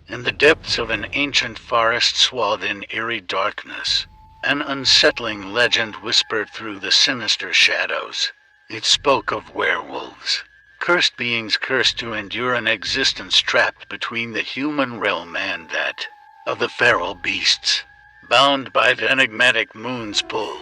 In the depths of an ancient forest swathed in eerie darkness, an unsettling legend whispered through the sinister shadows. It spoke of werewolves, cursed beings cursed to endure an existence trapped between the human realm and that of the feral beasts. Bound by the enigmatic moon's pull,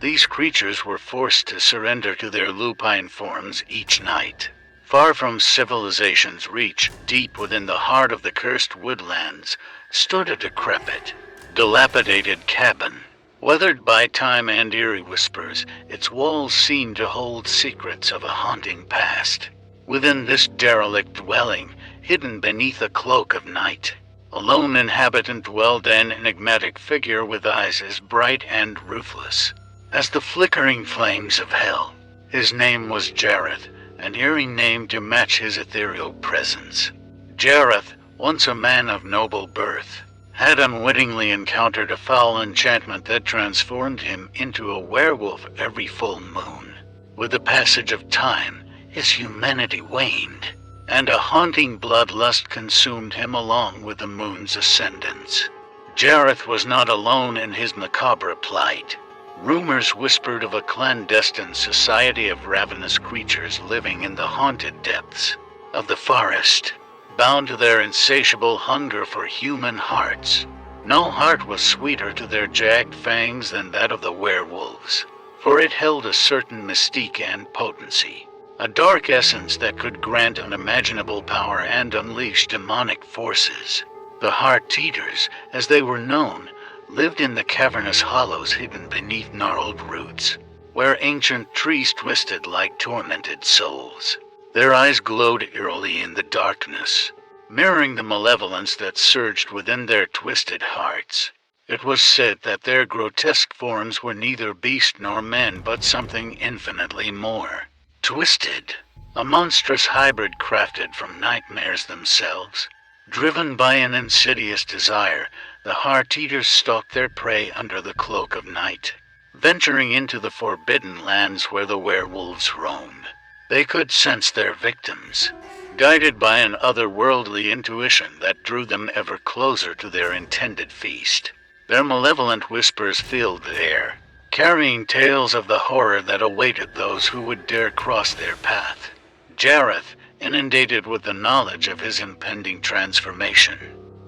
these creatures were forced to surrender to their lupine forms each night. Far from civilization's reach, deep within the heart of the cursed woodlands, stood a decrepit, dilapidated cabin. Weathered by time and eerie whispers, its walls seemed to hold secrets of a haunting past. Within this derelict dwelling, hidden beneath a cloak of night, a lone inhabitant dwelled, an enigmatic figure with eyes as bright and ruthless as the flickering flames of hell. His name was Jarth, an eerie name to match his ethereal presence. Jarth, once a man of noble birth, had unwittingly encountered a foul enchantment that transformed him into a werewolf every full moon. With the passage of time, his humanity waned, and a haunting bloodlust consumed him along with the moon's ascendance. Jarth was not alone in his macabre plight. Rumors whispered of a clandestine society of ravenous creatures living in the haunted depths of the forest, bound to their insatiable hunger for human hearts. No heart was sweeter to their jagged fangs than that of the werewolves, for it held a certain mystique and potency, a dark essence that could grant unimaginable power and unleash demonic forces. The Heart-Eaters, as they were known, lived in the cavernous hollows hidden beneath gnarled roots, where ancient trees twisted like tormented souls. Their eyes glowed eerily in the darkness, mirroring the malevolence that surged within their twisted hearts. It was said that their grotesque forms were neither beast nor man, but something infinitely more. Twisted, a monstrous hybrid crafted from nightmares themselves. Driven by an insidious desire, the Heart-Eaters stalked their prey under the cloak of night, venturing into the forbidden lands where the werewolves roamed. They could sense their victims, guided by an otherworldly intuition that drew them ever closer to their intended feast. Their malevolent whispers filled the air, carrying tales of the horror that awaited those who would dare cross their path. Jarth, inundated with the knowledge of his impending transformation,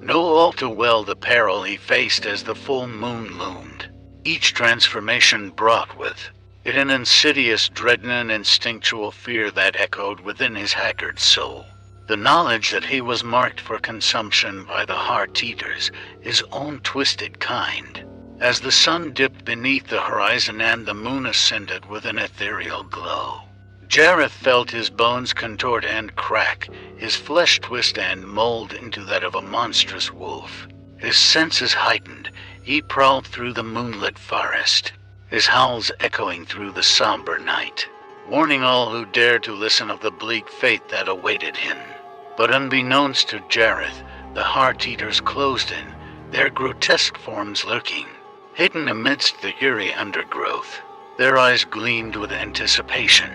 knew all too well the peril he faced as the full moon loomed. Each transformation brought with it an insidious dread and an instinctual fear that echoed within his haggard soul. The knowledge that he was marked for consumption by the Heart-Eaters, his own twisted kind. As the sun dipped beneath the horizon and the moon ascended with an ethereal glow, Jarth felt his bones contort and crack, his flesh twist and mold into that of a monstrous wolf. His senses heightened, he prowled through the moonlit forest, his howls echoing through the somber night, warning all who dared to listen of the bleak fate that awaited him. But unbeknownst to Jarth, the Heart-Eaters closed in, their grotesque forms lurking, hidden amidst the eerie undergrowth. Their eyes gleamed with anticipation,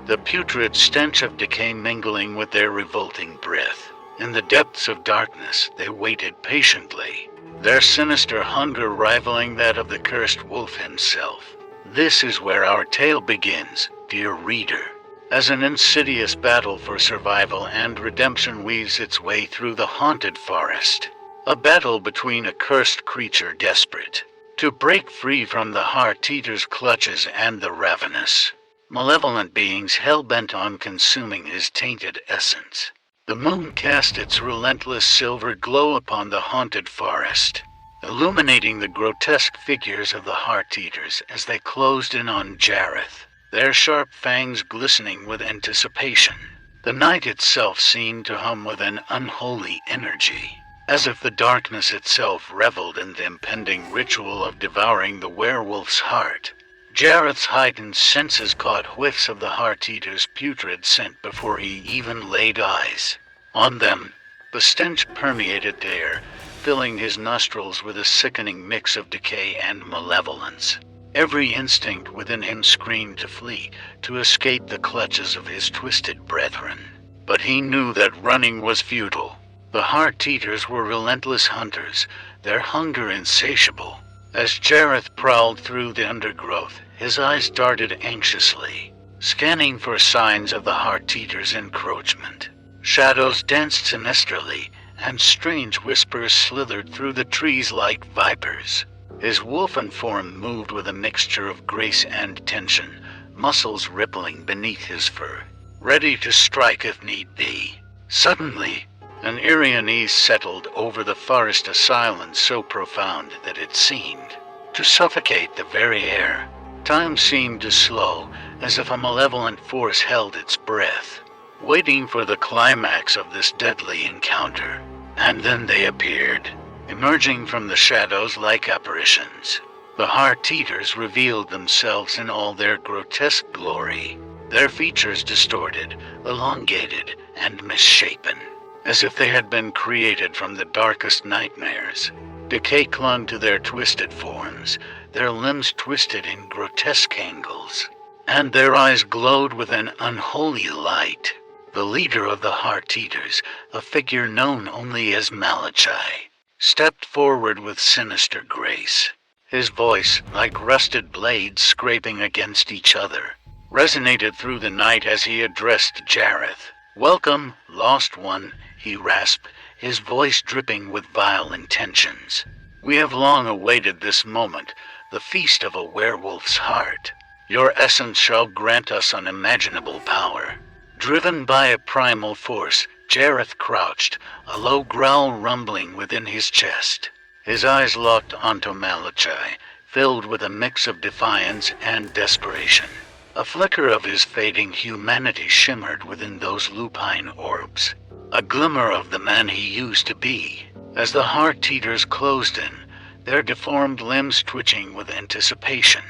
the putrid stench of decay mingling with their revolting breath. In the depths of darkness, they waited patiently, their sinister hunger rivaling that of the cursed wolf himself. This is where our tale begins, dear reader, as an insidious battle for survival and redemption weaves its way through the haunted forest. A battle between a cursed creature desperate to break free from the Heart-Eater's clutches and the ravenous, malevolent beings hell-bent on consuming his tainted essence. The moon cast its relentless silver glow upon the haunted forest, illuminating the grotesque figures of the Heart-Eaters as they closed in on Jarth, their sharp fangs glistening with anticipation. The night itself seemed to hum with an unholy energy, as if the darkness itself reveled in the impending ritual of devouring the werewolf's heart. Jarth's heightened senses caught whiffs of the Heart-Eater's putrid scent before he even laid eyes on them. The stench permeated the air, filling his nostrils with a sickening mix of decay and malevolence. Every instinct within him screamed to flee, to escape the clutches of his twisted brethren. But he knew that running was futile. The Heart-Eaters were relentless hunters, their hunger insatiable. As Jarth prowled through the undergrowth, his eyes darted anxiously, scanning for signs of the Heart-Eaters' encroachment. Shadows danced sinisterly, and strange whispers slithered through the trees like vipers. His wolfen form moved with a mixture of grace and tension, muscles rippling beneath his fur, ready to strike if need be. Suddenly, an eerie unease settled over the forest, a silence so profound that it seemed to suffocate the very air. Time seemed to slow, as if a malevolent force held its breath, waiting for the climax of this deadly encounter. And then they appeared, emerging from the shadows like apparitions. The Heart-Eaters revealed themselves in all their grotesque glory, their features distorted, elongated, and misshapen, as if they had been created from the darkest nightmares. Decay clung to their twisted forms, their limbs twisted in grotesque angles, and their eyes glowed with an unholy light. The leader of the Heart-Eaters, a figure known only as Malachi, stepped forward with sinister grace. His voice, like rusted blades scraping against each other, resonated through the night as he addressed Jarth. "Welcome, lost one," he rasped, his voice dripping with vile intentions. "We have long awaited this moment, the feast of a werewolf's heart. Your essence shall grant us unimaginable power." Driven by a primal force, Jarth crouched, a low growl rumbling within his chest. His eyes locked onto Malachi, filled with a mix of defiance and desperation. A flicker of his fading humanity shimmered within those lupine orbs, a glimmer of the man he used to be. As the Heart-Eaters closed in, their deformed limbs twitching with anticipation,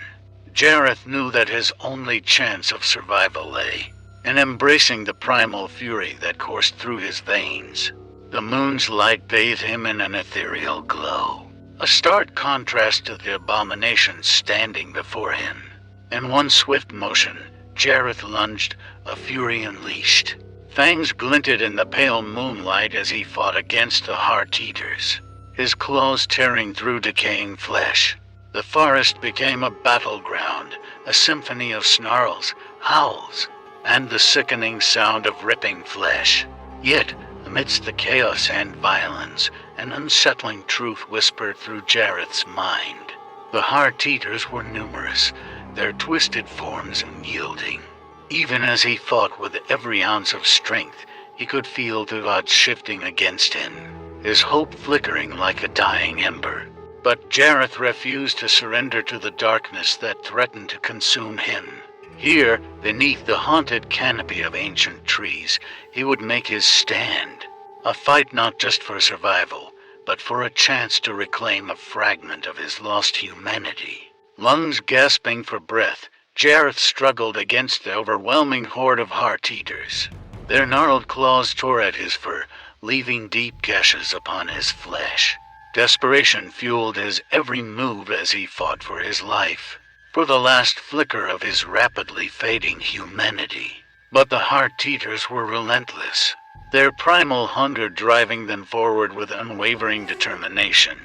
Jarth knew that his only chance of survival lay in embracing the primal fury that coursed through his veins. The moon's light bathed him in an ethereal glow, a stark contrast to the abomination standing before him. In one swift motion, Jarth lunged, a fury unleashed. Fangs glinted in the pale moonlight as he fought against the Heart-Eaters, his claws tearing through decaying flesh. The forest became a battleground, a symphony of snarls, howls, and the sickening sound of ripping flesh. Yet, amidst the chaos and violence, an unsettling truth whispered through Jarth's mind. The Heart-Eaters were numerous, their twisted forms unyielding. Even as he fought with every ounce of strength, he could feel the odds shifting against him, his hope flickering like a dying ember. But Jarth refused to surrender to the darkness that threatened to consume him. Here, beneath the haunted canopy of ancient trees, he would make his stand. A fight not just for survival, but for a chance to reclaim a fragment of his lost humanity. Lungs gasping for breath, Jarth struggled against the overwhelming horde of Heart-Eaters. Their gnarled claws tore at his fur, leaving deep gashes upon his flesh. Desperation fueled his every move as he fought for his life, for the last flicker of his rapidly fading humanity. But the Heart-Eaters were relentless, their primal hunger driving them forward with unwavering determination.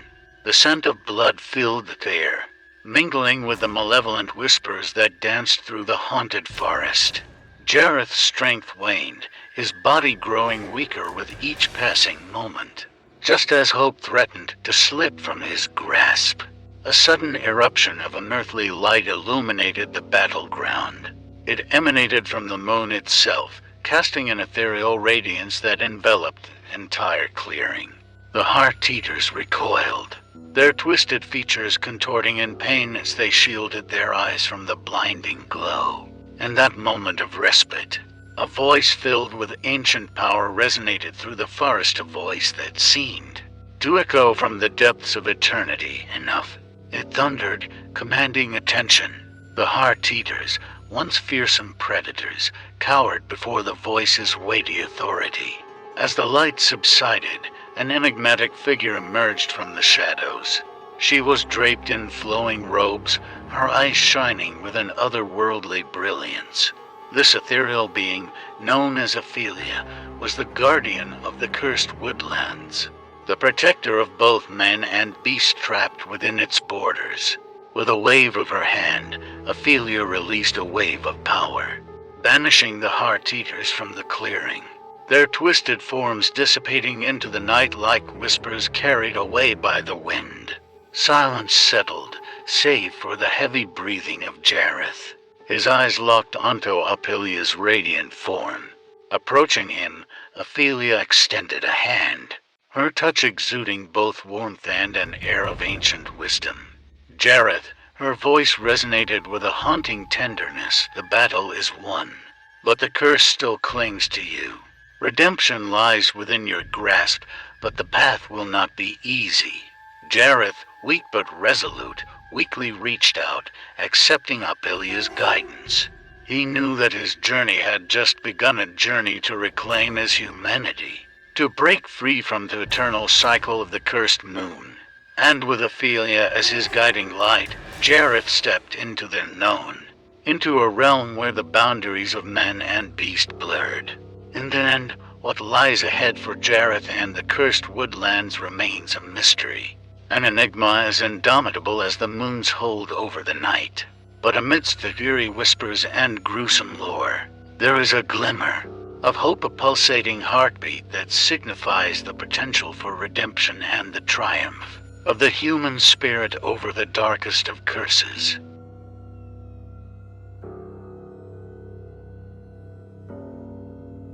The scent of blood filled the air, mingling with the malevolent whispers that danced through the haunted forest. Jarth's strength waned, his body growing weaker with each passing moment. Just as hope threatened to slip from his grasp, a sudden eruption of unearthly light illuminated the battleground. It emanated from the moon itself, casting an ethereal radiance that enveloped the entire clearing. The Heart-Eaters recoiled, their twisted features contorting in pain as they shielded their eyes from the blinding glow. In that moment of respite, a voice filled with ancient power resonated through the forest, a voice that seemed to echo from the depths of eternity. Enough. It thundered, commanding attention. The Heart-Eaters, once fearsome predators, cowered before the voice's weighty authority. As the light subsided, an enigmatic figure emerged from the shadows. She was draped in flowing robes, her eyes shining with an otherworldly brilliance. This ethereal being, known as Ailia, was the guardian of the cursed woodlands, the protector of both men and beast trapped within its borders. With a wave of her hand, Ailia released a wave of power, banishing the heart-eaters from the clearing, their twisted forms dissipating into the night like whispers carried away by the wind. Silence settled, save for the heavy breathing of Jarth. His eyes locked onto Ailia's radiant form. Approaching him, Ailia extended a hand, her touch exuding both warmth and an air of ancient wisdom. Jarth, her voice resonated with a haunting tenderness. The battle is won, but the curse still clings to you. Redemption lies within your grasp, but the path will not be easy. Jarth, weak but resolute, weakly reached out, accepting Ailia's guidance. He knew that his journey had just begun, a journey to reclaim his humanity, to break free from the eternal cycle of the cursed moon. And with Ailia as his guiding light, Jarth stepped into the unknown, into a realm where the boundaries of man and beast blurred. In the end, what lies ahead for Jarth and the cursed woodlands remains a mystery, an enigma as indomitable as the moon's hold over the night. But amidst the eerie whispers and gruesome lore, there is a glimmer of hope, a pulsating heartbeat that signifies the potential for redemption and the triumph of the human spirit over the darkest of curses.